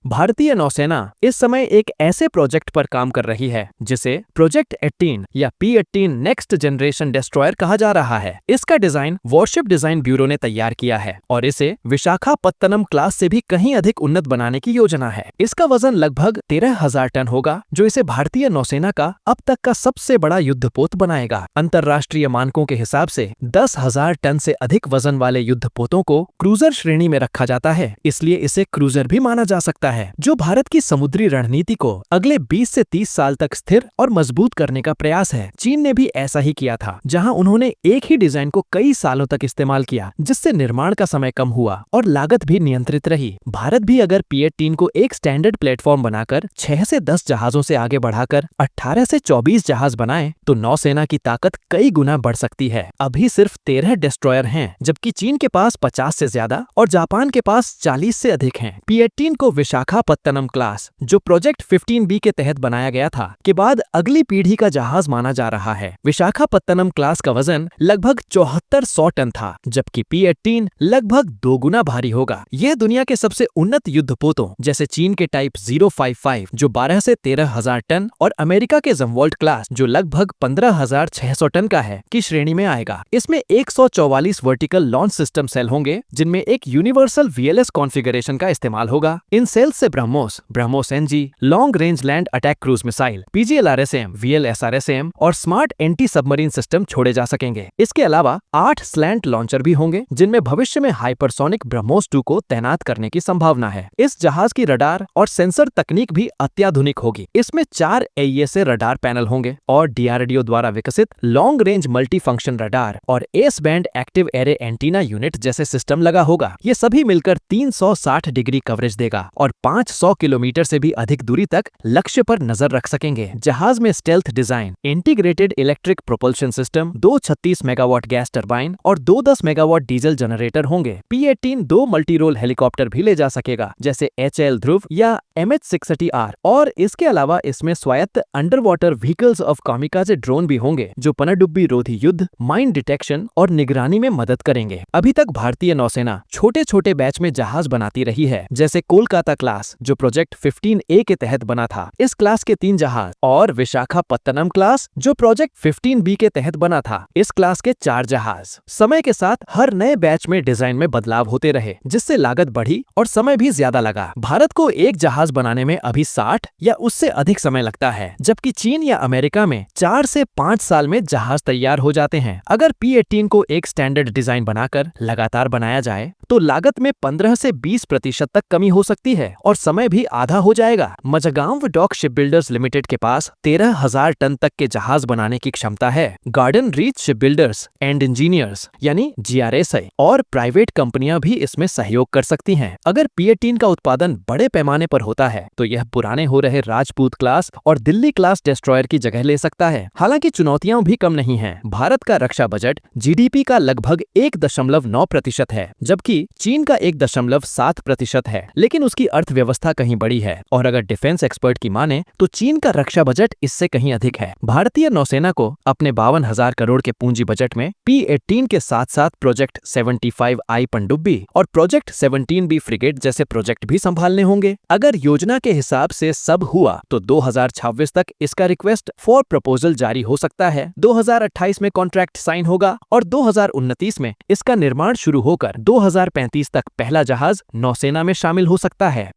भारतीय नौसेना इस समय एक ऐसे प्रोजेक्ट पर काम कर रही है जिसे प्रोजेक्ट 18 या P-18 नेक्स्ट जनरेशन डिस्ट्रॉयर कहा जा रहा है। इसका डिजाइन वॉरशिप डिजाइन ब्यूरो ने तैयार किया है और इसे विशाखापत्तनम क्लास से भी कहीं अधिक उन्नत बनाने की योजना है। इसका वजन लगभग 13,000 टन होगा, जो इसे भारतीय नौसेना का अब तक का सबसे बड़ा युद्धपोत बनाएगा। अंतरराष्ट्रीय मानकों के हिसाब से 10,000 टन से अधिक वजन वाले युद्धपोतों को क्रूजर श्रेणी में रखा जाता है, इसलिए इसे क्रूजर भी माना जा सकता है, जो भारत की समुद्री रणनीति को अगले 20 से 30 साल तक स्थिर और मजबूत करने का प्रयास है। चीन ने भी ऐसा ही किया था, जहां उन्होंने एक ही डिजाइन को कई सालों तक इस्तेमाल किया, जिससे निर्माण का समय कम हुआ और लागत भी नियंत्रित रही। भारत भी अगर P-18 को एक स्टैंडर्ड प्लेटफॉर्म बनाकर 6 से 10 जहाजों से आगे बढ़ाकर 18 से 24 जहाज बनाए, तो नौसेना की ताकत कई गुना बढ़ सकती है। अभी सिर्फ 13 डिस्ट्रॉयर हैं, जबकि चीन के पास 50 से ज्यादा और जापान के पास 40 से अधिक हैं। P-18 को विशाखापत्तनम क्लास, जो प्रोजेक्ट 15B के तहत बनाया गया था, के बाद अगली पीढ़ी का जहाज माना जा रहा है। विशाखापत्तनम क्लास का वजन लगभग 7400 टन था, जबकि P-18 लगभग 2 गुना भारी होगा। यह दुनिया के सबसे उन्नत युद्धपोतों जैसे चीन के टाइप 055 जो 12 से 13,000 टन और अमेरिका के जमवॉल्ट क्लास जो लगभग 15,600 टन का है की श्रेणी में आएगा। इसमें 144 वर्टिकल लॉन्च सिस्टम सेल होंगे, जिनमें एक यूनिवर्सल VLS कॉन्फ़िगरेशन का इस्तेमाल होगा। इन सेल्स से BrahMos NG, long range land attack cruise missile, PGLRSAM, VLSRSAM और स्मार्ट एंटी सबमरीन सिस्टम छोड़े जा सकेंगे। इसके अलावा 8 स्लैंट लॉन्चर भी होंगे, जिनमें भविष्य में हाइपरसोनिक ब्रह्मोस 2 को तैनात करने की संभावना है। इस जहाज की रडार और सेंसर तकनीक भी अत्याधुनिक होगी। इसमें 4 AESA रडार पैनल होंगे और DRDO द्वारा विकसित long range multi function radar और S band active array antenna unit जैसे सिस्टम लगा होगा। ये सभी मिलकर 360 डिग्री कवरेज देगा और 500 किलोमीटर से भी अधिक दूरी तक लक्ष्य पर नजर रख सकेंगे। जहाज में stealth design, integrated electric propulsion system, 2 36 megawatt gas turbine और 2 10 मेगावाट डीजल जनरेटर होंगे। P-18 2 मल्टी रोल हेलीकॉप्टर भी ले जा सकेगा, जैसे HAL ध्रुव या MH-630R, और इसके अलावा इसमें स्वायत्त under water vehicles of kamikaze drone भी होंगे, जो पनडुब्बी रोधी युद्ध, माइन डिटेक्शन और निगरानी में मदद करेंगे। अभी तक भारतीय नौसेना छोटे छोटे बैच में जहाज बनाती रही है, जैसे कोलकाता क्लास जो प्रोजेक्ट 15A के तहत बना था, इस क्लास के 3 जहाज, और विशाखापत्तनम क्लास जो प्रोजेक्ट 15B के तहत बना था, इस क्लास के 4 जहाज। समय के साथ हर नए बैच में डिजाइन में बदलाव होते रहे, जिससे लागत बढ़ी और समय भी ज्यादा लगा। भारत को एक जहाज बनाने में अभी 60 या उससे अधिक समय लगता है, जबकि चीन या अमेरिका में 4 से 5 साल में जहाज तैयार हो जाते हैं। अगर P-18 को एक स्टैंडर्ड डिजाइन बनाकर लगातार बनाया जाए तो लागत में 15 से 20% तक कमी हो सकती है और समय भी आधा हो जाएगा। मझगांव डॉक शिपबिल्डर्स लिमिटेड के पास 13,000 टन तक के जहाज बनाने की क्षमता है। Garden reach shipbuilders and engineers यानी GRSI और प्राइवेट कंपनियां भी इसमें सहयोग कर सकती हैं। अगर P-18 का उत्पादन बड़े पैमाने पर होता है तो यह पुराने हो रहे राजपूत क्लास और दिल्ली क्लास डिस्ट्रॉयर की जगह ले सकता है। हालांकि चुनौतियां भी कम नहीं हैं। भारत का रक्षा बजट GDP का लगभग 1.9% है, जबकि चीन का 1.7% है, लेकिन उसकी अर्थव्यवस्था कहीं बड़ी है और अगर डिफेंस एक्सपर्ट की माने तो चीन का रक्षा बजट इससे कहीं अधिक है। भारतीय नौसेना को अपने 52,000 करोड़ के पूंजी बजट में P-18 के साथ साथ प्रोजेक्ट 75I पनडुब्बी और प्रोजेक्ट 17B फ्रिगेट जैसे प्रोजेक्ट भी संभालने होंगे। अगर योजना के हिसाब से सब हुआ तो 2026 तक इसका रिक्वेस्ट फॉर प्रपोजल जारी हो सकता है। 2028 में कॉन्ट्रैक्ट साइन होगा और 2029 में इसका निर्माण शुरू होकर 2035 तक पहला जहाज नौसेना में शामिल हो सकता है।